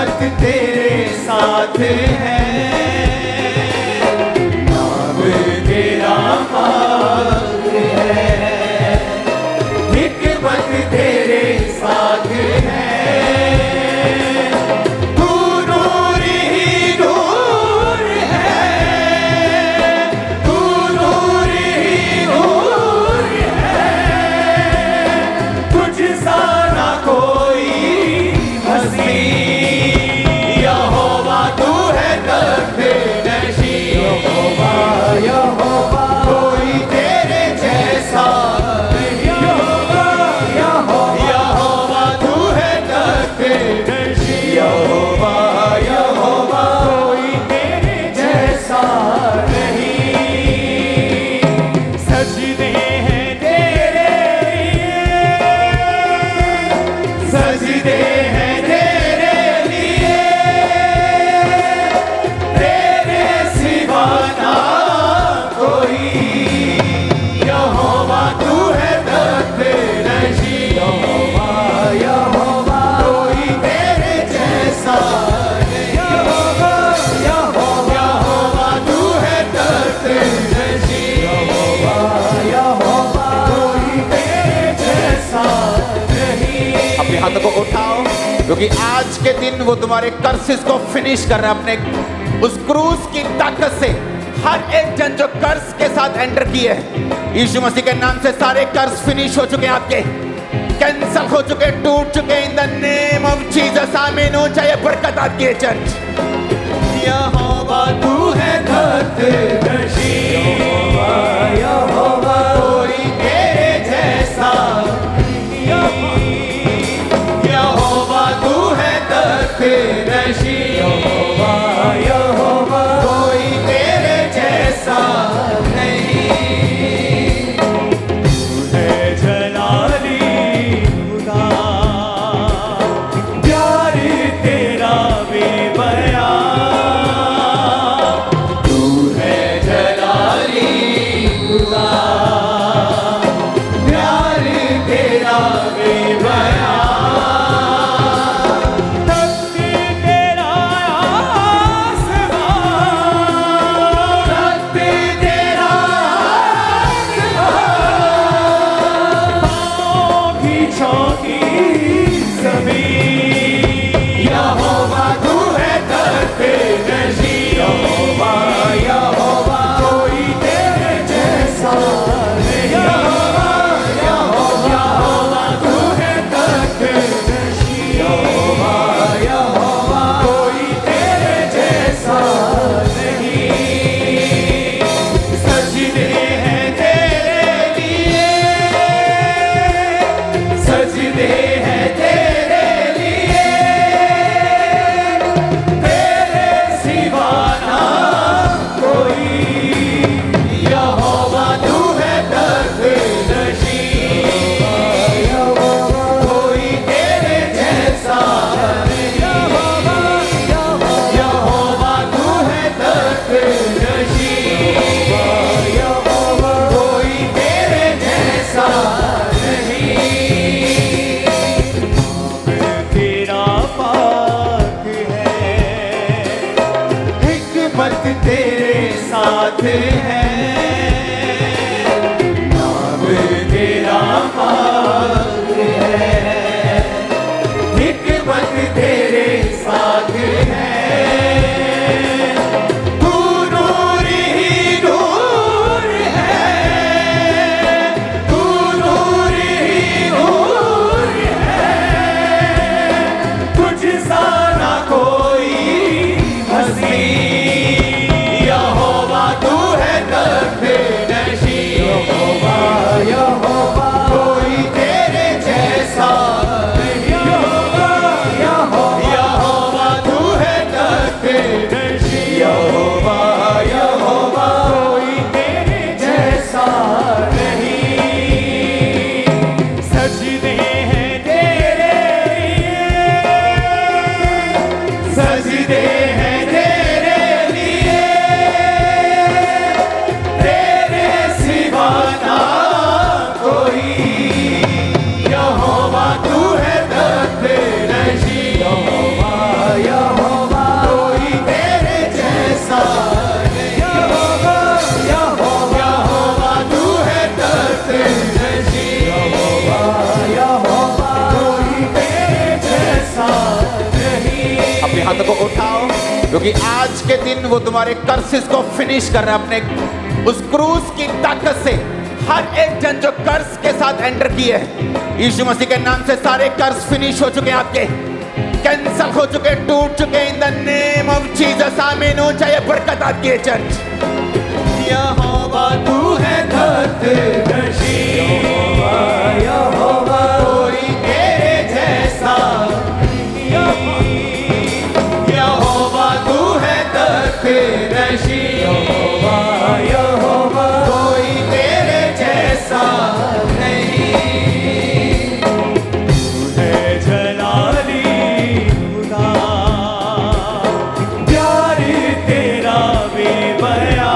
हिकमत तेरे साथ है, नाम तेरा पाक है, हिकमत तेरे साथ है। तू नूर ही नूर है, तू नूर ही नूर है, तुझ सा ना कोई हस्ती, यहोवा तू है तख्त नशी, यहोवा यहोवा कोई तेरे जैसा नहीं, यहोवा यहोवा यहोवा तू है तख्त नशी, यहोवा यहोवा कोई तेरे जैसा नहीं। सजदे हैं तेरे लिए, सजदे हैं तेरे लिए, तेरे सिवा ना कोई, यहोवा तू है तख्त नशी, यहोवा यहोवा कोई तेरे जैसा नहीं, यहोवा यहोवा यहोवा तू है तख्त नशी, यहोवा यहोवा कोई तेरे जैसा नहीं। अपने हाथों को उठाओ, क्योंकि आज के दिन वो तुम्हारे कर्सेस को फिनिश कर रहा है अपने उस क्रूस की ताकत से। हर एक जन जो कर्ज के साथ एंटर किए है, यीशु मसीह के नाम से सारे कर्ज फिनिश हो चुके हैं, आपके कैंसल हो चुके, टूट चुके। In the name of Jesus आमीन। हो चाहे बरकत आती है चर्च। यहोवा तू है तख्त नशी, यहोवा यहोवा कोई तेरे जैसा नहीं, यहोवा तू है तख्त नशी, यहोवा यहोवा कोई तेरे जैसा नहीं। तू है जलाली खुदा, प्यार तेरा बेबयां, तू है जलाली खुदा, प्यार तेरा बेबयां, तख्त तेरा आसमां, तख्त तेरा आसमां, पाँव की चौकी ज़मीन, यहोवा तू है तख्त नशी, यहोवा यहोवा कोई तेरे जैसा नहीं, यहोवा यहोवा यहोवा तू है तख्त नशी, यहोवा यहोवा कोई तेरे जैसा नहीं। सजदे हैं तेरे लिए, सजदे हैं तेरे लिए, तेरे सिवा ना कोई, यहोवा तू है तख्त नशी, यहोवा कोई तेरे जैसा नहीं, यहोवा यहोवा तू है तख्त नशी, यहोवा कोई तेरे जैसा नहीं। तेरा पाक है, हिकमत तेरे साथ है, नाम तेरा पाक है, हिकमत तेरे साथ है। तू नूर ही नूर है, तू नूर ही नूर है, तुझ सा ना कोई हस्ती, यहोवा तू है तख्त नशी, यहोवा यहोवा कोई तेरे जैसा नहीं, यहोवा यहोवा हाथों को उठाओ, क्योंकि आज के दिन वो तुम्हारे कर्सेस को फिनिश कर रहा है अपने उस क्रूस की ताकत से। हर एक जन जो कर्ज के साथ एंटर किए है, यीशु मसीह के नाम से सारे कर्ज फिनिश हो चुके हैं, आपके कैंसल हो चुके हैं, टूट चुके हैं। In the name of Jesus आमीन। ऊंचा ये बरकत आती है चर्च। यहोवा तू है दर्दनशी, यहोवा कोई तेरे जैसा नहीं। यहोवा तू है दर्दनशी, यहोवा कोई तेरे जैसा नहीं। तू है जलाली खुदा, प्यार तेरा बेबयां।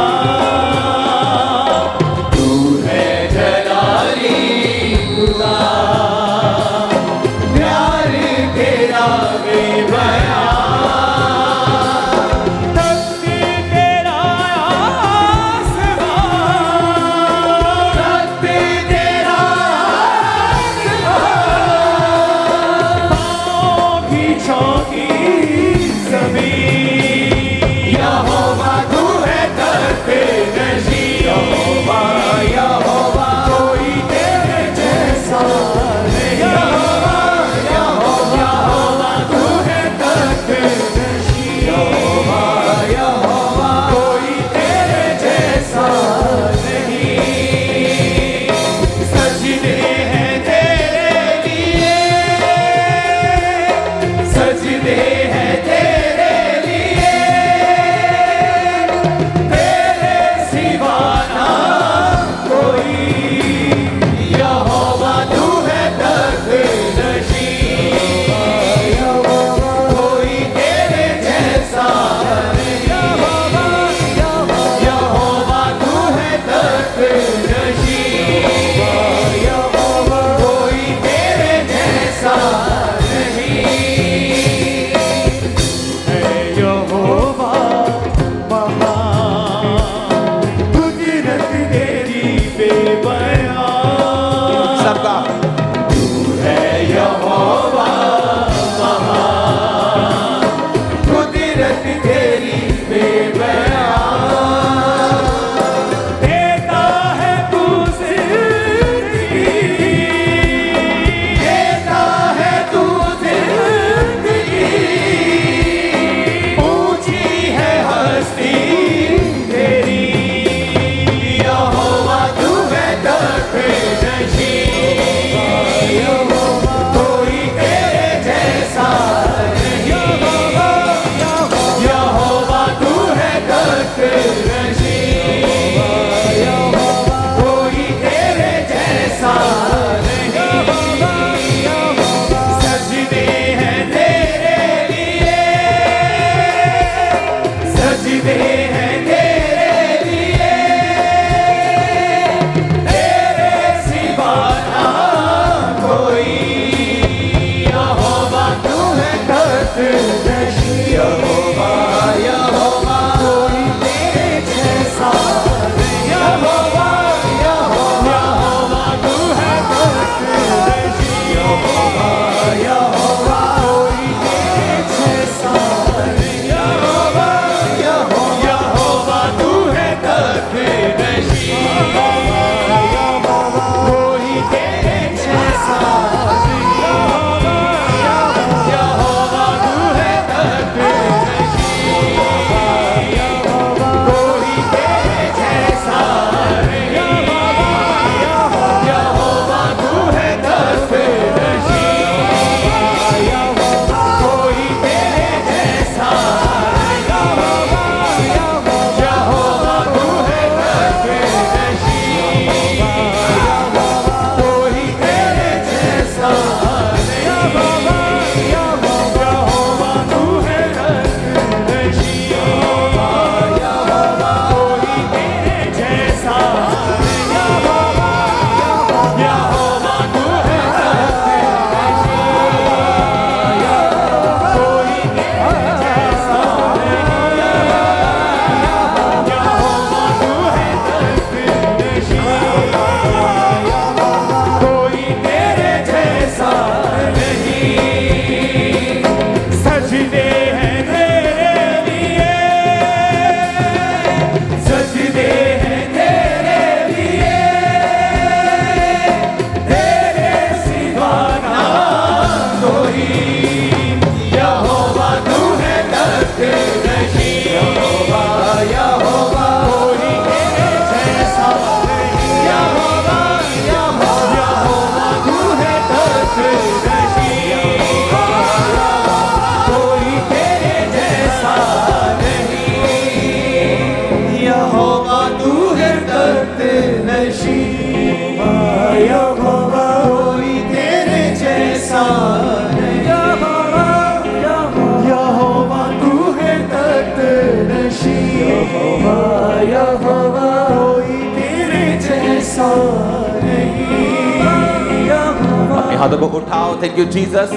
हाथों को उठाओ, थैंक यू जीसस।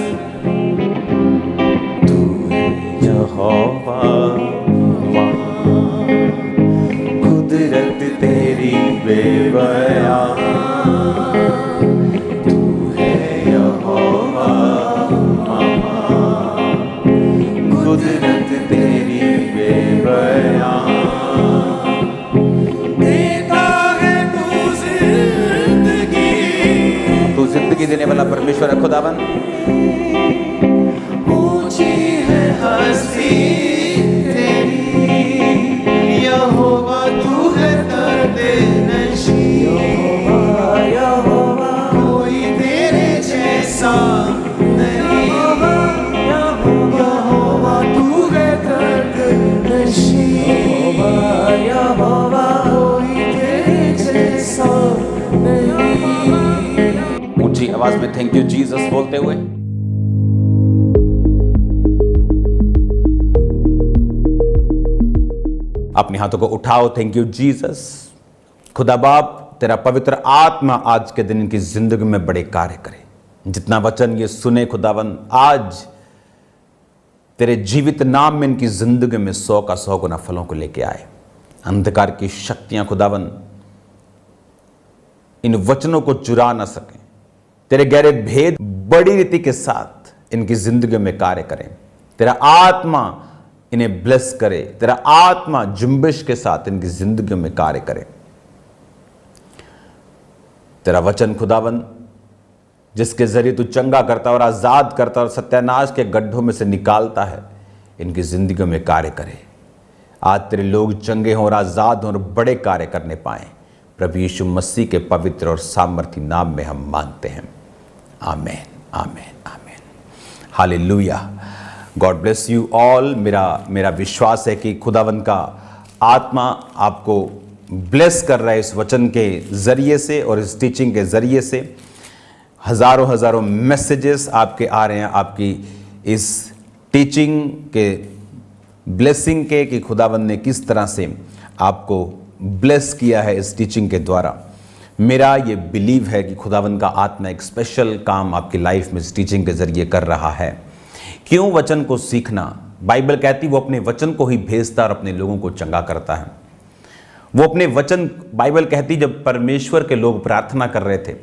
तू है यहोवा, कुदरत तेरी बेबयां, तू है यहोवा, कुदरत तेरी बेबयां, देता है तू जिंदगी देने वाला परमेश्वर है खुदावन। ऊंची है हस्ती तेरी यहोवा, तू है दर्द-नशी यहोवा, कोई तेरे जैसा नहीं यहोवा, तू है दर्द-नशी यहोवा, कोई तेरे जैसा नहीं। ऊंची आवाज में थैंक यू जीसस बोलते हुए अपने हाथों को उठाओ, थैंक यू जीसस। खुदा बाप, तेरा पवित्र आत्मा आज के दिन इनकी जिंदगी में बड़े कार्य करे। जितना वचन ये सुने खुदावन, आज तेरे जीवित नाम में इनकी जिंदगी में 100 का 100 गुना फलों को लेके आए। अंधकार की शक्तियां खुदावन इन वचनों को चुरा ना सकें। तेरे गहरे भेद बड़ी रीति के साथ इनकी जिंदगी में कार्य करें। तेरा आत्मा इन्हें ब्लेस करे, तेरा आत्मा जुम्बिश के साथ इनकी जिंदगी में कार्य करे। तेरा वचन खुदावन जिसके जरिए तू चंगा करता और आजाद करता और सत्यानाश के गड्ढों में से निकालता है, इनकी जिंदगी में कार्य करे। आज तेरे लोग चंगे हों और आजाद हों और बड़े कार्य करने पाएं। प्रभु यीशु मसीह के पवित्र और सामर्थी नाम में हम मांगते हैं, amen, amen, amen, hallelujah. God bless you all. मेरा विश्वास है कि खुदावन का आत्मा आपको ब्लेस कर रहा है इस वचन के ज़रिए से और इस टीचिंग के ज़रिए से। हज़ारों मैसेजेस आपके आ रहे हैं आपकी इस टीचिंग के ब्लेसिंग के, कि खुदावन ने किस तरह से आपको ब्लेस किया है इस टीचिंग के द्वारा। मेरा ये बिलीव है कि खुदावन का आत्मा एक स्पेशल काम आपकी लाइफ में इस टीचिंग के ज़रिए कर रहा है। क्यों? वचन को सीखना। बाइबल कहती वो अपने वचन को ही भेजता और अपने लोगों को चंगा करता है। वो अपने वचन, बाइबल कहती जब परमेश्वर के लोग प्रार्थना कर रहे थे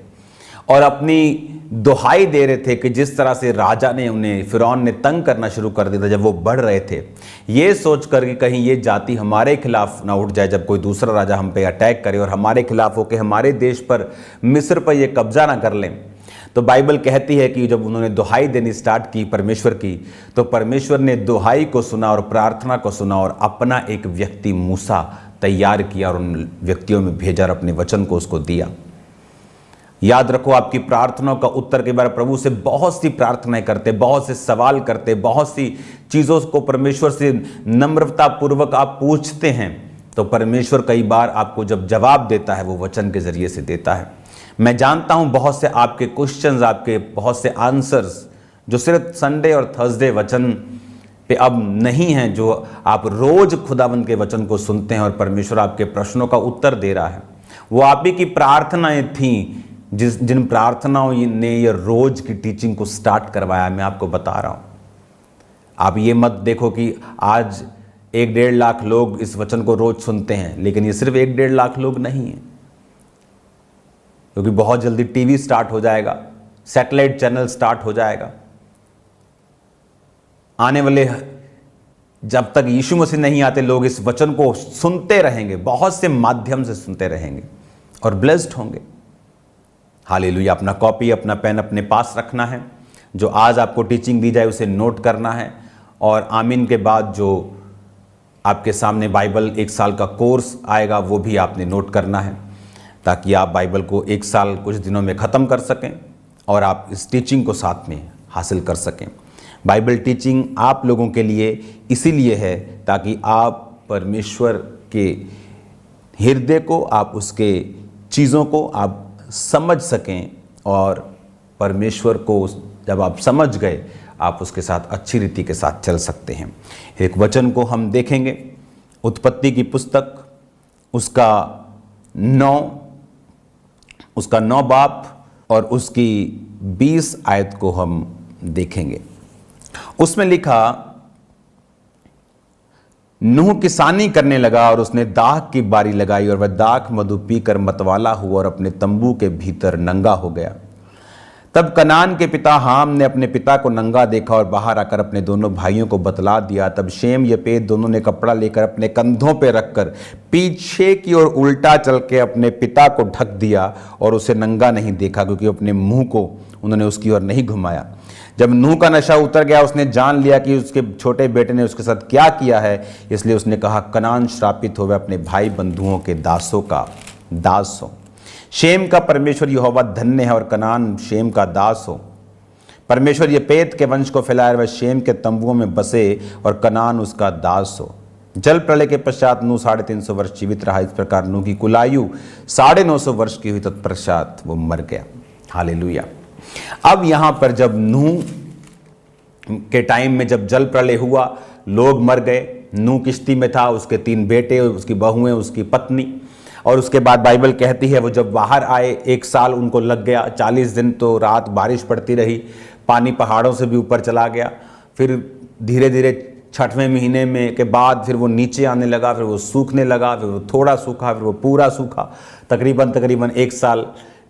और अपनी दुहाई दे रहे थे कि जिस तरह से राजा ने उन्हें, फिरौन ने तंग करना शुरू कर दिया था जब वो बढ़ रहे थे, ये सोचकर कि कहीं ये जाति हमारे खिलाफ ना उठ जाए जब कोई दूसरा राजा हम पे अटैक करे और हमारे खिलाफ होकर हमारे देश पर, मिस्र पर ये कब्जा ना कर लें। तो बाइबल कहती है कि जब उन्होंने दुहाई देनी स्टार्ट की परमेश्वर की, तो परमेश्वर ने दुहाई को सुना और प्रार्थना को सुना और अपना एक व्यक्ति मूसा तैयार किया और उन व्यक्तियों में भेजा और अपने वचन को उसको दिया। याद रखो, आपकी प्रार्थनाओं का उत्तर के बार प्रभु से बहुत सी प्रार्थनाएं करते, बहुत से सवाल करते, बहुत सी चीज़ों को परमेश्वर से नम्रता पूर्वक आप पूछते हैं, तो परमेश्वर कई बार आपको जब जवाब देता है वो वचन के ज़रिए से देता है। मैं जानता हूं बहुत से आपके क्वेश्चंस, आपके बहुत से आंसर्स जो सिर्फ संडे और थर्सडे वचन पे अब नहीं हैं, जो आप रोज खुदावंद के वचन को सुनते हैं और परमेश्वर आपके प्रश्नों का उत्तर दे रहा है। वो आप ही की प्रार्थनाएं थीं जिन प्रार्थनाओं ने ये रोज की टीचिंग को स्टार्ट करवाया। मैं आपको बता रहा हूं, आप ये मत देखो कि आज 1-1.5 लाख लोग इस वचन को रोज सुनते हैं, लेकिन ये सिर्फ 1-1.5 लाख लोग नहीं हैं, क्योंकि बहुत जल्दी टीवी स्टार्ट हो जाएगा, सैटेलाइट चैनल स्टार्ट हो जाएगा। आने वाले जब तक यीशु मसीह नहीं आते, लोग इस वचन को सुनते रहेंगे, बहुत से माध्यम से सुनते रहेंगे और ब्लेस्ड होंगे। हालेलुया। अपना कॉपी, अपना पेन अपने पास रखना है। जो आज आपको टीचिंग दी जाए उसे नोट करना है, और आमीन के बाद जो आपके सामने बाइबल 1 साल का कोर्स आएगा वो भी आपने नोट करना है, ताकि आप बाइबल को 1 साल कुछ दिनों में ख़त्म कर सकें और आप इस टीचिंग को साथ में हासिल कर सकें। बाइबल टीचिंग आप लोगों के लिए इसीलिए है ताकि आप परमेश्वर के हृदय को, आप उसके चीज़ों को आप समझ सकें, और परमेश्वर को जब आप समझ गए आप उसके साथ अच्छी रीति के साथ चल सकते हैं। एक वचन को हम देखेंगे, उत्पत्ति की पुस्तक, उसका 9 बाब और उसकी 20 आयत को हम देखेंगे। उसमें लिखा, नूह किसानी करने लगा और उसने दाख की बारी लगाई और वह दाख मधु पीकर मतवाला हुआ और अपने तंबू के भीतर नंगा हो गया। तब कनान के पिता हाम ने अपने पिता को नंगा देखा और बाहर आकर अपने दोनों भाइयों को बतला दिया। तब शेम यपेत दोनों ने कपड़ा लेकर अपने कंधों पर रखकर पीछे की ओर उल्टा चल के अपने पिता को ढक दिया और उसे नंगा नहीं देखा, क्योंकि अपने मुंह को उन्होंने उसकी ओर नहीं घुमाया। जब नूह का नशा उतर गया, उसने जान लिया कि उसके छोटे बेटे ने उसके साथ क्या किया है, इसलिए उसने कहा, कनान श्रापित हो, वह अपने भाई बंधुओं के दासों का दास हो। शेम का परमेश्वर यहोवा धन्य है और कनान शेम का दास हो। परमेश्वर यपेत के वंश को फैलाए, वह शेम के तंबुओं में बसे और कनान उसका दास हो। जल प्रलय के पश्चात नूह 350 वर्ष जीवित रहा। इस प्रकार नूह की कुल आयु 950 वर्ष की हुई, तत्पश्चात वो मर गया। हालेलुया। अब यहां पर जब नूह के टाइम में जब जल प्रलय हुआ, लोग मर गए। नूह किश्ती में था, उसके 3 बेटे, उसकी बहुएं, उसकी पत्नी। और उसके बाद बाइबल कहती है वो जब बाहर आए 1 साल उनको लग गया। 40 दिन तो रात बारिश पड़ती रही, पानी पहाड़ों से भी ऊपर चला गया। फिर धीरे धीरे 6वें महीने में के बाद फिर वो नीचे आने लगा, फिर वो सूखने लगा, फिर वो थोड़ा सूखा, फिर वो पूरा सूखा। तकरीबन 1 साल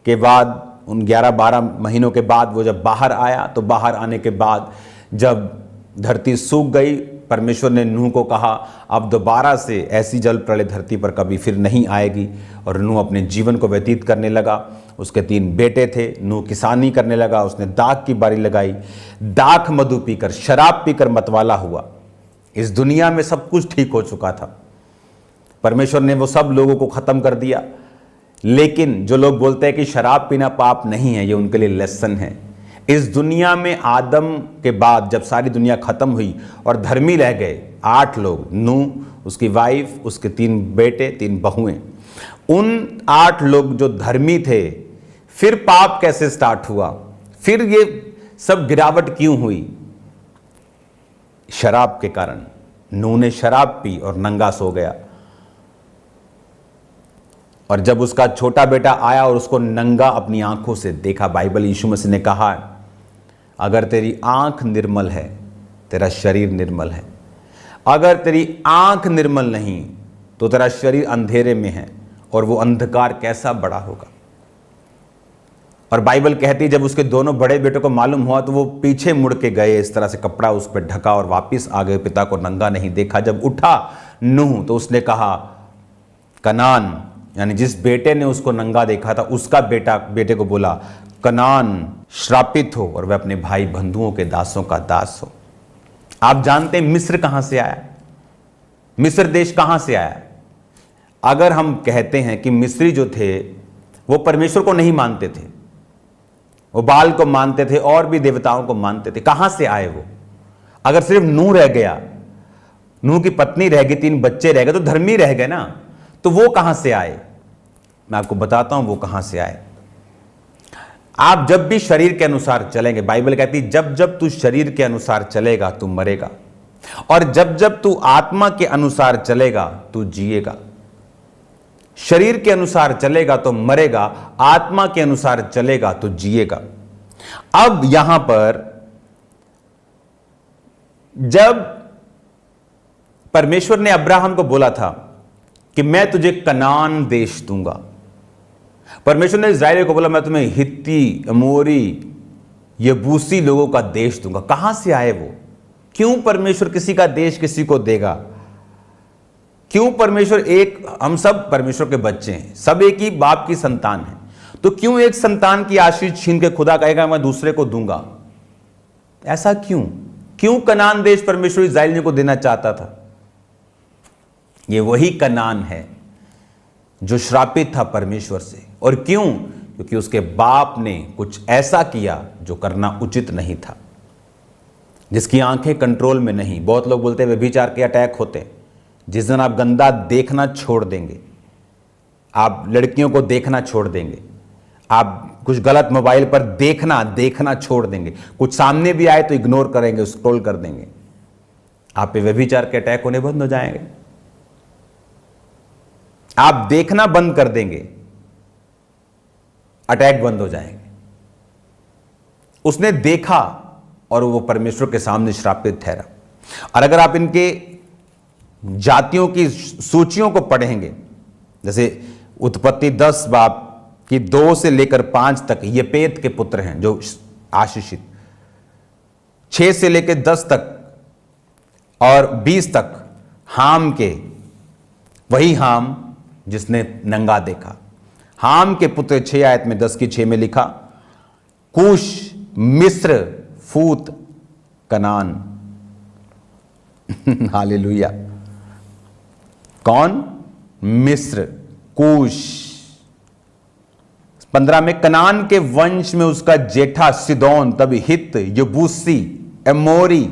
के बाद, उन 11-12 महीनों के बाद वो जब बाहर आया, तो बाहर आने के बाद जब धरती सूख गई, परमेश्वर ने नूह को कहा, अब दोबारा से ऐसी जल प्रलय धरती पर कभी फिर नहीं आएगी। और नूह अपने जीवन को व्यतीत करने लगा। उसके 3 बेटे थे। नूह किसानी करने लगा, उसने दाख की बारी लगाई, दाख मधु पीकर, शराब पीकर मतवाला हुआ। इस दुनिया में सब कुछ ठीक हो चुका था, परमेश्वर ने वो सब लोगों को खत्म कर दिया। लेकिन जो लोग बोलते हैं कि शराब पीना पाप नहीं है, ये उनके लिए लेसन है। इस दुनिया में आदम के बाद जब सारी दुनिया खत्म हुई और धर्मी रह गए 8 लोग, नूह, उसकी वाइफ, उसके 3 बेटे, 3 बहुएं। उन 8 लोग जो धर्मी थे, फिर पाप कैसे स्टार्ट हुआ? फिर ये सब गिरावट क्यों हुई? शराब के कारण। नूह ने शराब पी और नंगा सो गया। और जब उसका छोटा बेटा आया और उसको नंगा अपनी आंखों से देखा, बाइबल यीशु मसीह ने कहा, अगर तेरी आंख निर्मल है, तेरा शरीर निर्मल है। अगर तेरी आंख निर्मल नहीं तो तेरा शरीर अंधेरे में है, और वो अंधकार कैसा बड़ा होगा। और बाइबल कहती है जब उसके दोनों बड़े बेटों को मालूम हुआ तो वो पीछे मुड़ के गए, इस तरह से कपड़ा उस पर ढका और वापस आ गए, पिता को नंगा नहीं देखा। जब उठा नूह तो उसने कहा, कनान, यानी जिस बेटे ने उसको नंगा देखा था उसका बेटे को बोला, कनान श्रापित हो और वह अपने भाई बंधुओं के दासों का दास हो। आप जानते हैं मिस्र कहां से आया? मिस्र देश कहां से आया? अगर हम कहते हैं कि मिस्री जो थे वो परमेश्वर को नहीं मानते थे, वो बाल को मानते थे और भी देवताओं को मानते थे, कहां से आए वो? अगर सिर्फ नूह रह गया, नूह की पत्नी रह गई, 3 बच्चे रह गए, तो धर्मी रह गए ना, तो वो कहां से आए? मैं आपको बताता हूं वो कहां से आए। आप जब भी शरीर के अनुसार चलेंगे, बाइबल कहती है जब जब तू शरीर के अनुसार चलेगा तू मरेगा, और जब जब तू आत्मा के अनुसार चलेगा तू जिएगा। शरीर के अनुसार चलेगा तो मरेगा, आत्मा के अनुसार चलेगा तो जिएगा। अब यहां पर जब परमेश्वर ने अब्राहम को बोला था कि मैं तुझे कनान देश दूंगा, परमेश्वर ने इस्राएलियों को बोला मैं तुम्हें हित्ती, अमोरी, यबूसी लोगों का देश दूंगा। कहां से आए वो? क्यों परमेश्वर किसी का देश किसी को देगा? क्यों परमेश्वर हम सब परमेश्वर के बच्चे हैं, सब एक ही बाप की संतान है, तो क्यों एक संतान की आशीष छीन के खुदा कहेगा मैं दूसरे को दूंगा? ऐसा क्यों? क्यों कनान देश परमेश्वर इस्राएलियों को देना चाहता था? ये वही कनान है जो श्रापित था परमेश्वर से। और क्यों? क्योंकि उसके बाप ने कुछ ऐसा किया जो करना उचित नहीं था, जिसकी आंखें कंट्रोल में नहीं। बहुत लोग बोलते हैं व्यभिचार के अटैक होते हैं। जिस दिन आप गंदा देखना छोड़ देंगे, आप लड़कियों को देखना छोड़ देंगे, आप कुछ गलत मोबाइल पर देखना छोड़ देंगे, कुछ सामने भी आए तो इग्नोर करेंगे, स्क्रॉल कर देंगे, आप पे व्यभिचार के अटैक होने बंद हो जाएंगे। आप देखना बंद कर देंगे, अटैक बंद हो जाएंगे। उसने देखा और वो परमेश्वर के सामने श्रापित ठहरा। और अगर आप इनके जातियों की सूचियों को पढ़ेंगे, जैसे उत्पत्ति 10 बाब की 2 से लेकर 5 तक येपेत के पुत्र हैं जो आशीषित, 6 से लेकर 10 तक और 20 तक हाम के, वही हाम जिसने नंगा देखा। हाम के पुत्र 6 आयत में 10 की 6 में लिखा, कूश, मिस्र, फूत, कनान। हालेलुया। कौन? मिस्र, कूश। 15 में कनान के वंश में उसका जेठा सिदोन, तब हित, यबूसी, एमोरी,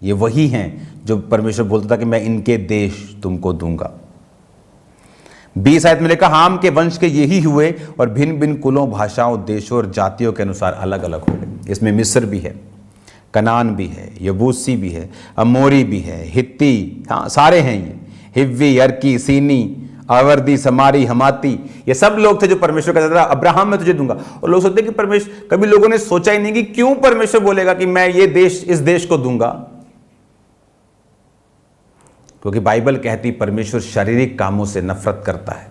ये वही हैं जो परमेश्वर बोलता था कि मैं इनके देश तुमको दूंगा। 20 आयत में लिखा, हाम के वंश के यही हुए और भिन्न भिन्न कुलों, भाषाओं, देशों और जातियों के अनुसार अलग अलग हो गए। इसमें मिस्र भी है, कनान भी है, यबूसी भी है, अमोरी भी है, हित्ती, हाँ सारे हैं ये, हिव्वी, अर्की, सीनी, आवर्दी, समारी, हमाती, ये सब लोग थे जो परमेश्वर कहता था अब्राहम मैं तुझे दूंगा। और लोग सोचते कि परमेश्वर, कभी लोगों ने सोचा ही नहीं कि क्यों परमेश्वर बोलेगा कि मैं ये देश, इस देश को दूंगा। क्योंकि बाइबल कहती परमेश्वर शारीरिक कामों से नफरत करता है,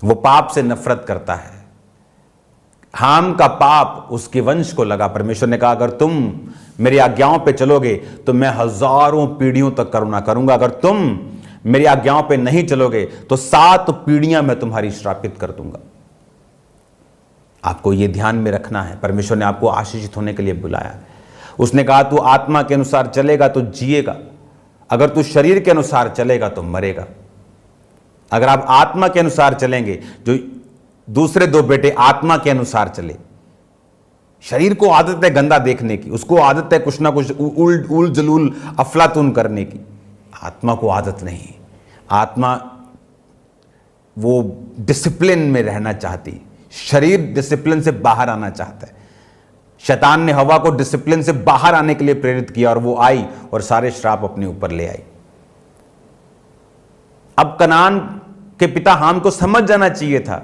वो पाप से नफरत करता है। हाम का पाप उसके वंश को लगा। परमेश्वर ने कहा अगर तुम मेरी आज्ञाओं पे चलोगे तो मैं हजारों पीढ़ियों तक करुणा करूंगा, अगर तुम मेरी आज्ञाओं पे नहीं चलोगे तो 7 पीढ़ियां मैं तुम्हारी श्रापित कर दूंगा। आपको यह ध्यान में रखना है। परमेश्वर ने आपको आशीषित होने के लिए बुलाया। उसने कहा तू आत्मा के अनुसार चलेगा तो जिएगा, अगर तू शरीर के अनुसार चलेगा तो मरेगा। अगर आप आत्मा के अनुसार चलेंगे, जो दूसरे 2 बेटे आत्मा के अनुसार चले, शरीर को आदत है गंदा देखने की, उसको आदत है कुछ ना कुछ उल जलूल अफलातून करने की, आत्मा को आदत नहीं। आत्मा वो डिसिप्लिन में रहना चाहती, शरीर डिसिप्लिन से बाहर आना चाहता है। शैतान ने हवा को डिसिप्लिन से बाहर आने के लिए प्रेरित किया और वो आई और सारे श्राप अपने ऊपर ले आई। अब कनान के पिता हाम को समझ जाना चाहिए था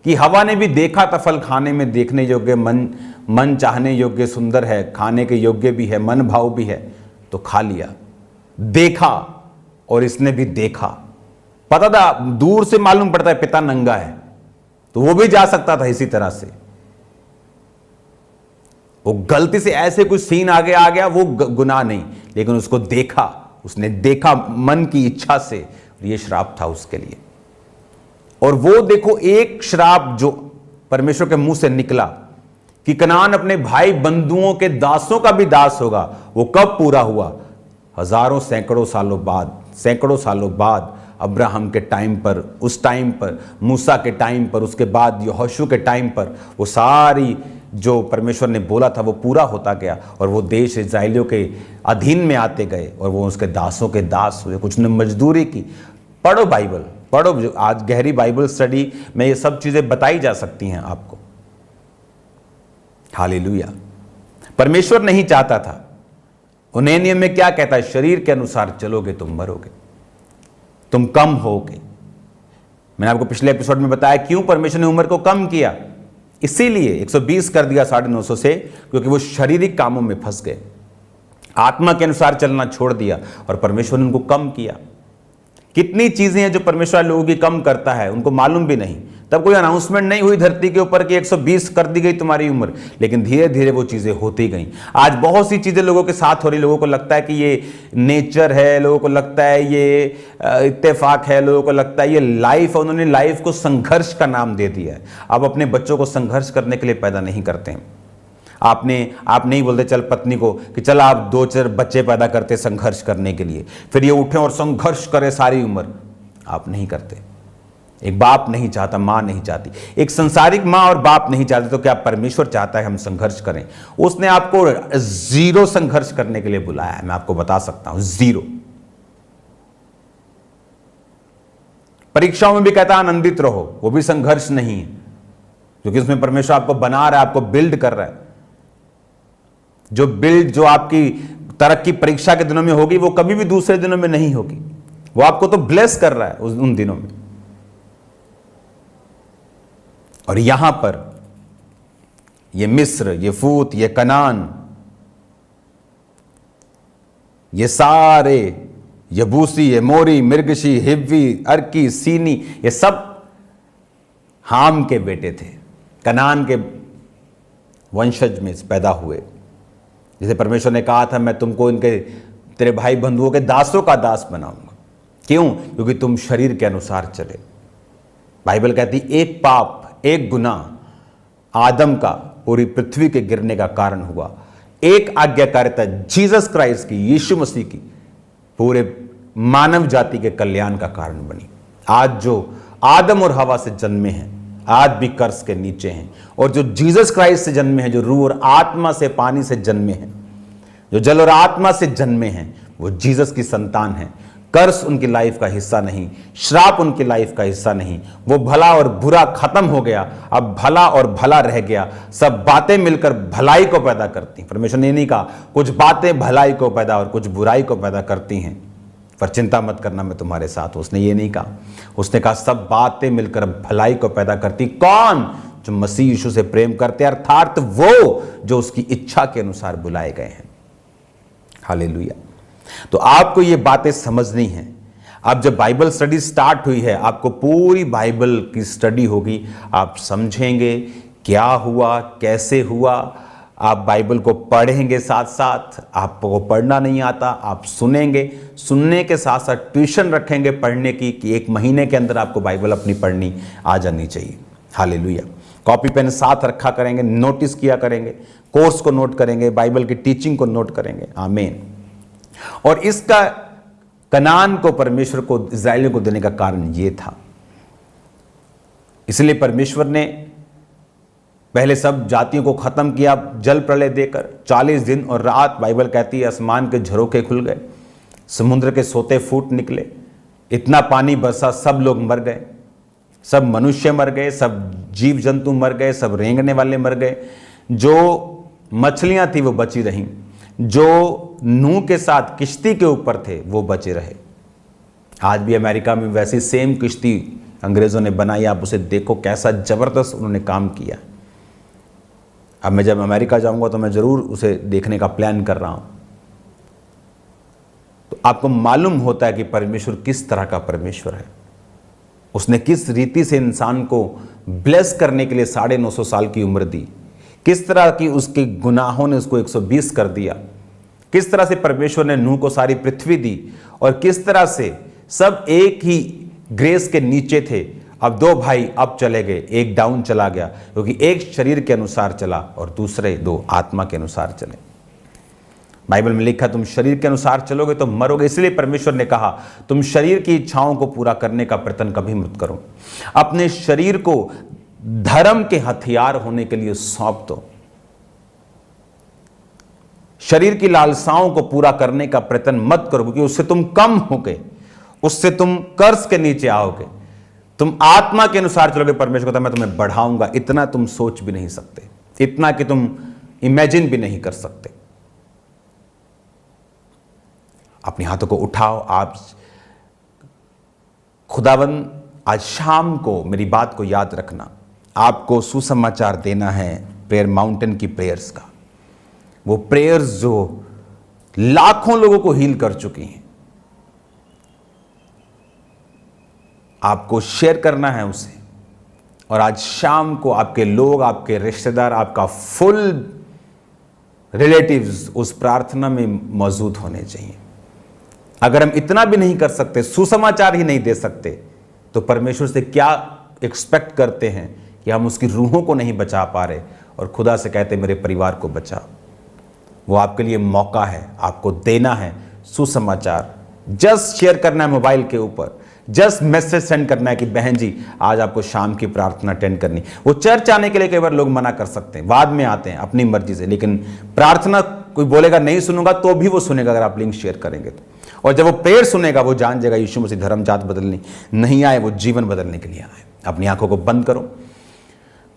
कि हवा ने भी देखा था फल खाने में देखने योग्य, मन चाहने योग्य, सुंदर है, खाने के योग्य भी है, मन भाव भी है, तो खा लिया। देखा और इसने भी देखा, पता था, दूर से मालूम पड़ता है पिता नंगा है, तो वो भी जा सकता था इसी तरह से। वो गलती से ऐसे कुछ सीन आगे आ गया, वो गुनाह नहीं, लेकिन उसको देखा, उसने देखा मन की इच्छा से, ये श्राप था उसके लिए। और वो देखो एक श्राप जो परमेश्वर के मुंह से निकला कि कनान अपने भाई बंधुओं के दासों का भी दास होगा, वो कब पूरा हुआ? हजारों सैकड़ों सालों बाद अब्राहम के टाइम पर, उस टाइम पर मूसा के टाइम पर, उसके बाद यहोशू के टाइम पर वो सारी जो परमेश्वर ने बोला था वो पूरा होता गया और वो देश इस्राएलियों के अधीन में आते गए और वो उसके दासों के दास हुए। कुछ ने मजदूरी की। पढ़ो बाइबल, पढ़ो। आज गहरी बाइबल स्टडी में ये सब चीजें बताई जा सकती हैं आपको। हालेलुया। परमेश्वर नहीं चाहता था। उन्हें नियम में क्या कहता है? शरीर के अनुसार चलोगे तुम मरोगे, तुम कम होगे। मैंने आपको पिछले एपिसोड में बताया क्यों परमेश्वर ने उम्र को कम किया। इसीलिए 120 कर दिया 950 से, क्योंकि वो शारीरिक कामों में फंस गए, आत्मा के अनुसार चलना छोड़ दिया और परमेश्वर ने उनको कम किया। कितनी चीजें हैं जो परमेश्वर लोगों की कम करता है, उनको मालूम भी नहीं। तब कोई अनाउंसमेंट नहीं हुई धरती के ऊपर कि 120 कर दी गई तुम्हारी उम्र, लेकिन धीरे धीरे वो चीजें होती गई। आज बहुत सी चीजें लोगों के साथ हो रही। लोगों को लगता है कि ये नेचर है, लोगों को लगता है ये इत्तेफाक है, लोगों को लगता है ये लाइफ है। उन्होंने लाइफ को संघर्ष का नाम दे दिया है। अब अपने बच्चों को संघर्ष करने के लिए पैदा नहीं करते हैं। आप नहीं बोलते चल पत्नी को कि चल आप 2-4 बच्चे पैदा करते संघर्ष करने के लिए, फिर ये उठे और संघर्ष करे सारी उम्र। आप नहीं करते। एक बाप नहीं चाहता, मां नहीं चाहती, एक संसारिक मां और बाप नहीं चाहते, तो क्या परमेश्वर चाहता है हम संघर्ष करें? उसने आपको 0 संघर्ष करने के लिए बुलाया है। मैं आपको बता सकता हूं 0। परीक्षाओं में भी कहता है आनंदित रहो, वो भी संघर्ष नहीं है, क्योंकि उसमें परमेश्वर आपको बना रहा है, आपको बिल्ड कर रहा है। जो आपकी तरक्की परीक्षा के दिनों में होगी वो कभी भी दूसरे दिनों में नहीं होगी। वो आपको तो ब्लेस कर रहा है उन दिनों में। और यहां पर ये मिस्र, ये फूत, ये कनान, ये सारे यबूसी, एमोरी, मिर्गशी, हिव्वी, अर्की, सीनी, ये सब हाम के बेटे थे, कनान के वंशज में पैदा हुए। जैसे परमेश्वर ने कहा था, मैं तुमको इनके तेरे भाई बंधुओं के दासों का दास बनाऊंगा। क्यों? क्योंकि तुम शरीर के अनुसार चले। बाइबल कहती एक पाप, एक गुनाह आदम का पूरी पृथ्वी के गिरने का कारण हुआ। एक आज्ञाकारिता जीसस क्राइस्ट की, यीशु मसीह की, पूरे मानव जाति के कल्याण का कारण बनी। आज जो आदम और हवा से जन्मे हैं, आज भी कर्स के नीचे हैं, और जो जीसस क्राइस्ट से जन्मे हैं, जो रूह और आत्मा से, पानी से जन्मे हैं, जो जल और आत्मा से जन्मे हैं, वो जीसस की संतान हैं। कर्स उनकी लाइफ का हिस्सा नहीं, श्राप उनकी लाइफ का हिस्सा नहीं। वो भला और बुरा खत्म हो गया, अब भला और भला रह गया। सब बातें मिलकर भलाई को पैदा करती। परमेश्वर ने नहीं कहा कुछ बातें भलाई को पैदा और कुछ बुराई को पैदा करती हैं, पर चिंता मत करना, मैं तुम्हारे साथ हूं। उसने ये नहीं कहा। उसने कहा सब बातें मिलकर भलाई को पैदा करती। कौन? जो मसीह यीशु से प्रेम करते हैं, अर्थात वो जो उसकी इच्छा के अनुसार बुलाए गए हैं। हालेलुया। तो आपको ये बातें समझनी है। अब जब बाइबल स्टडी स्टार्ट हुई है, आपको पूरी बाइबल की स्टडी होगी। आप समझेंगे क्या हुआ, कैसे हुआ। आप बाइबल को पढ़ेंगे, साथ साथ आपको पढ़ना नहीं आता, आप सुनेंगे, सुनने के साथ साथ ट्यूशन रखेंगे पढ़ने की, कि एक महीने के अंदर आपको बाइबल अपनी पढ़नी आ जानी चाहिए। हालेलुया। कॉपी पेन साथ रखा करेंगे, नोटिस किया करेंगे, कोर्स को नोट करेंगे, बाइबल की टीचिंग को नोट करेंगे। आमीन। और इसका कनान को परमेश्वर को, इस्राएलियों को देने का कारण यह था। इसलिए परमेश्वर ने पहले सब जातियों को खत्म किया जल प्रलय देकर। 40 दिन और रात बाइबल कहती है आसमान के झरोखे खुल गए, समुद्र के सोते फूट निकले, इतना पानी बरसा, सब लोग मर गए, सब मनुष्य मर गए, सब जीव जंतु मर गए, सब रेंगने वाले मर गए। जो मछलियां थी वो बची रहीं, जो नूह के साथ किश्ती के ऊपर थे वो बचे रहे। आज भी अमेरिका में वैसी सेम किश्ती अंग्रेजों ने बनाई। आप उसे देखो कैसा जबरदस्त उन्होंने काम किया। अब मैं जब अमेरिका जाऊंगा तो मैं जरूर उसे देखने का प्लान कर रहा हूं। तो आपको मालूम होता है कि परमेश्वर किस तरह का परमेश्वर है। उसने किस रीति से इंसान को ब्लेस करने के लिए 950 साल की उम्र दी, किस तरह की उसके गुनाहों ने उसको 120 कर दिया, किस तरह से परमेश्वर ने नूह को सारी पृथ्वी दी, और किस तरह से सब एक ही ग्रेस के नीचे थे। अब दो भाई अब चले गए, एक डाउन चला गया, क्योंकि एक शरीर के अनुसार चला और दूसरे दो आत्मा के अनुसार चले। बाइबल में लिखा तुम शरीर के अनुसार चलोगे तो मरोगे। इसलिए परमेश्वर ने कहा तुम शरीर की इच्छाओं को पूरा करने का प्रयत्न कभी मत करो। अपने शरीर को धर्म के हथियार होने के लिए सौंप दो। शरीर की लालसाओं को पूरा करने का प्रयत्न मत करो, क्योंकि उससे तुम कम होगे, उससे तुम कर्ज के नीचे आओगे। तुम आत्मा के अनुसार चलोगे। परमेश्वर कहता मैं तुम्हें बढ़ाऊंगा। इतना तुम सोच भी नहीं सकते, इतना कि तुम इमेजिन भी नहीं कर सकते। अपने हाथों को उठाओ। आप खुदावंद आज शाम को मेरी बात को याद रखना, आपको सुसमाचार देना है प्रेयर माउंटेन की प्रेयर्स का। वो प्रेयर्स जो लाखों लोगों को हील कर चुकी हैं, आपको शेयर करना है उसे। और आज शाम को आपके लोग, आपके रिश्तेदार, आपका फुल रिलेटिव्स उस प्रार्थना में मौजूद होने चाहिए। अगर हम इतना भी नहीं कर सकते, सुसमाचार ही नहीं दे सकते, तो परमेश्वर से क्या एक्सपेक्ट करते हैं कि हम उसकी रूहों को नहीं बचा पा रहे और खुदा से कहते मेरे परिवार को बचा। वो आपके लिए मौका है, आपको देना है सुसमाचार। जस्ट शेयर करना है मोबाइल के ऊपर, जस्ट मैसेज सेंड करना है कि बहन जी आज आपको शाम की प्रार्थना अटेंड करनी। वो चर्च आने के लिए कई बार लोग मना कर सकते हैं, बाद में आते हैं अपनी मर्जी से, लेकिन प्रार्थना कोई बोलेगा नहीं सुनूंगा तो भी वो सुनेगा अगर आप लिंक शेयर करेंगे तो। और जब वो प्रेयर सुनेगा वो जान जाएगा यीशु मसीह धर्म जात बदलने नहीं आए, वो जीवन बदलने के लिए आए। अपनी आंखों को बंद करो।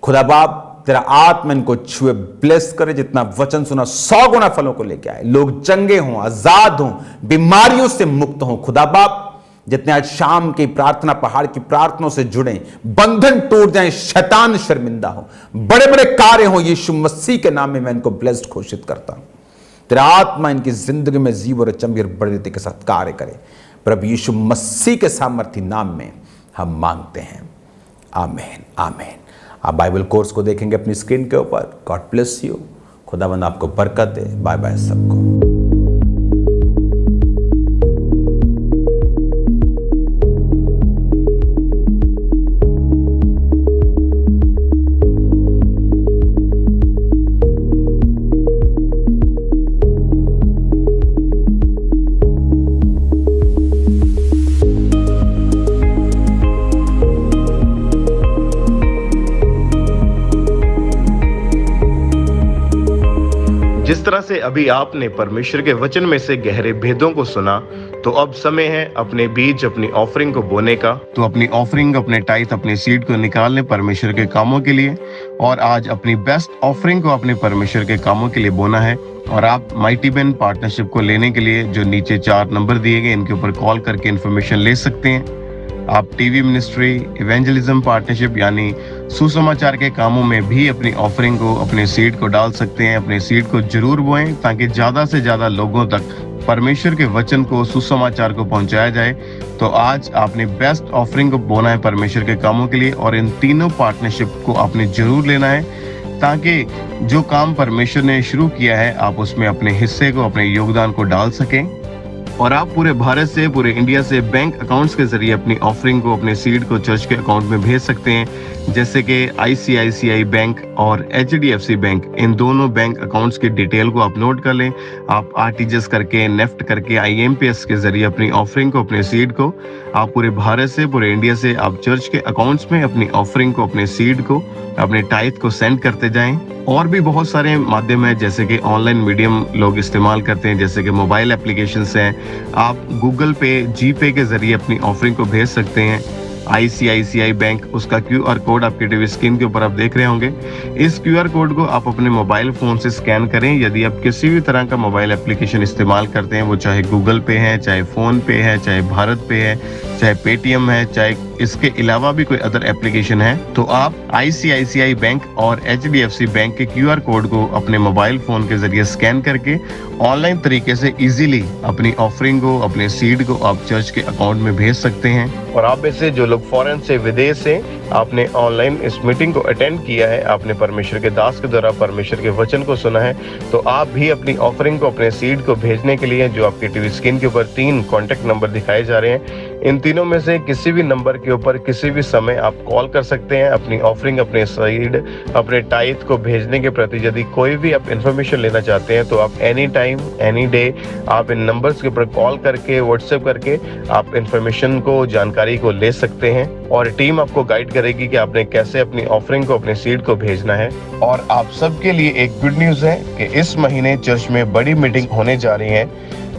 खुदा बाप तेरा आत्मा इनको छुए, ब्लेस करे। जितना वचन सुना 100 गुना फलों को लेके आए, लोग चंगे हों, आजाद हों, बीमारियों से मुक्त हों। खुदा बाप जितने आज शाम की प्रार्थना पहाड़ की प्रार्थनाओं से जुड़े, बंधन टूट जाए, शैतान शर्मिंदा हो, बड़े बड़े कार्य हो, यीशु मसीह के नाम में मैं इनको ब्लेस्ड घोषित करता हूं। तेरा आत्मा इनकी जिंदगी में जीव और चंबी और बड़े रीति के साथ कार्य करे। प्रभु यीशु मसीह के सामर्थी नाम में हम मांगते हैं, आमीन आमीन। आप बाइबल कोर्स को देखेंगे अपनी स्क्रीन के ऊपर। God bless you. खुदावंद आपको बरकत दे। बाय बाय सबको। जिस तरह से अभी आपने परमेश्वर के वचन में से गहरे भेदों को सुना, तो अब समय है अपने बीज, अपनी ऑफरिंग को बोने का। तो अपनी ऑफरिंग, अपने टाइथ, अपने सीड को निकाल लें परमेश्वर के कामों के लिए। और आज अपनी बेस्ट ऑफरिंग को अपने परमेश्वर के कामों के लिए बोना है। और आप माइटी बेन पार्टनरशिप को लेने के लिए जो नीचे 4 नंबर दिए गए, इनके ऊपर कॉल करके इन्फॉर्मेशन ले सकते हैं। आप टीवी मिनिस्ट्री, इवेंजलिज्म पार्टनरशिप यानी सुसमाचार के कामों में भी अपनी ऑफरिंग को, अपने सीड को डाल सकते हैं। अपने सीड को जरूर बोएं ताकि ज्यादा से ज्यादा लोगों तक परमेश्वर के वचन को, सुसमाचार को पहुंचाया जाए। तो आज आपने बेस्ट ऑफरिंग को बोना है परमेश्वर के कामों के लिए। और इन तीनों पार्टनरशिप को आपने जरूर लेना है ताकि जो काम परमेश्वर ने शुरू किया है, आप उसमें अपने हिस्से को, अपने योगदान को डाल सकें। और आप पूरे भारत से, पूरे इंडिया से बैंक अकाउंट्स के जरिए अपनी ऑफरिंग को, अपने सीड को चर्च के अकाउंट में भेज सकते हैं। जैसे कि ICICI बैंक और HDFC बैंक, इन दोनों बैंक अकाउंट्स की डिटेल को आप नोट कर लें। आप RTGS करके, नेफ्ट करके, IMPS के जरिए अपनी ऑफरिंग को, अपने सीड को, आप पूरे भारत से, पूरे इंडिया से आप चर्च के अकाउंट्स में अपनी ऑफरिंग को, अपने सीड को, अपने टाइथ को सेंड करते जाएं। और भी बहुत सारे माध्यम है, जैसे कि ऑनलाइन मीडियम लोग इस्तेमाल करते हैं, जैसे कि मोबाइल एप्लीकेशंस हैं। आप गूगल पे, GPay के जरिए अपनी ऑफरिंग को भेज सकते हैं। ICICI बैंक, उसका QR कोड आपके टीवी स्क्रीन के ऊपर आप देख रहे होंगे। इस QR कोड को आप अपने मोबाइल फोन से स्कैन करें। यदि आप किसी भी तरह का मोबाइल एप्लीकेशन इस्तेमाल करते हैं, वो चाहे गूगल पे है, चाहे फोन पे है, चाहे भारत पे है, चाहे पेटीएम है, चाहे इसके अलावा भी कोई अदर एप्लीकेशन है, तो आप ICICI बैंक और HDFC बैंक के QR कोड को अपने मोबाइल फोन के जरिए स्कैन करके ऑनलाइन तरीके से इजीली अपनी ऑफरिंग को, अपने सीड को आप चर्च के अकाउंट में भेज सकते हैं। और आप में से जो लोग फॉरेन से, विदेश से, आपने ऑनलाइन इस मीटिंग को अटेंड किया है, आपने परमेश्वर के दास के द्वारा परमेश्वर के वचन को सुना है, तो आप भी अपनी ऑफरिंग को, अपने सीड को भेजने के लिए जो आपके टीवी स्क्रीन के ऊपर 3 कॉन्टेक्ट नंबर दिखाए जा रहे हैं, इन तीनों में से किसी भी नंबर के ऊपर किसी भी समय आप कॉल कर सकते हैं। अपनी ऑफरिंग, अपने सीड, अपने टाइथ को भेजने के प्रति यदि कोई भी आप इन्फॉर्मेशन लेना चाहते हैं, तो आप एनी टाइम, एनी डे आप इन नंबर्स के ऊपर कॉल करके, व्हाट्सएप करके आप इन्फॉर्मेशन को, जानकारी को ले सकते हैं। और टीम आपको गाइड करेगी कि आपने कैसे अपनी ऑफरिंग को, अपने सीड को भेजना है। और आप सबके लिए एक गुड न्यूज है कि इस महीने चर्च में बड़ी मीटिंग होने जा रही है।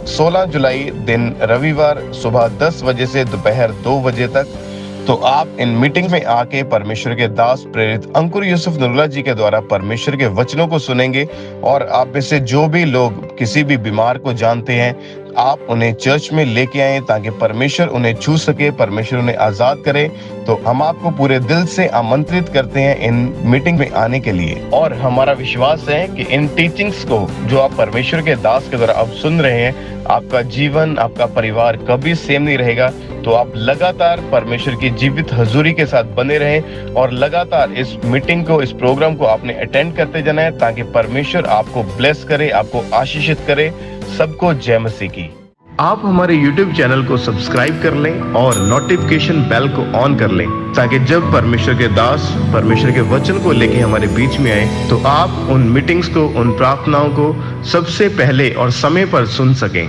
16 जुलाई दिन रविवार सुबह 10 बजे से दोपहर 2 बजे तक। तो आप इन मीटिंग में आके परमेश्वर के दास प्रेरित अंकुर यूसुफ नरूला जी के द्वारा परमेश्वर के वचनों को सुनेंगे। और आप में से जो भी लोग किसी भी बीमार को जानते हैं, आप उन्हें चर्च में लेके आए ताकि परमेश्वर उन्हें छू सके, परमेश्वर उन्हें आजाद करे। तो हम आपको पूरे दिल से आमंत्रित करते हैं इन मीटिंग में आने के लिए। और हमारा विश्वास है कि इन टीचिंग्स को जो आप परमेश्वर के दास के द्वारा अब सुन रहे हैं, आपका जीवन, आपका परिवार कभी सेम नहीं रहेगा। तो आप लगातार परमेश्वर की जीवित हजूरी के साथ बने रहें और लगातार इस मीटिंग को, इस प्रोग्राम को आपने अटेंड करते जाना है ताकि परमेश्वर आपको ब्लेस करे, आपको आशीषित करे। सबको जय मसीह की। आप हमारे YouTube चैनल को सब्सक्राइब कर लें और नोटिफिकेशन बेल को ऑन कर लें ताकि जब परमेश्वर के दास परमेश्वर के वचन को लेके हमारे बीच में आए, तो आप उन मीटिंग्स को, उन प्रार्थनाओं को सबसे पहले और समय पर सुन सकें।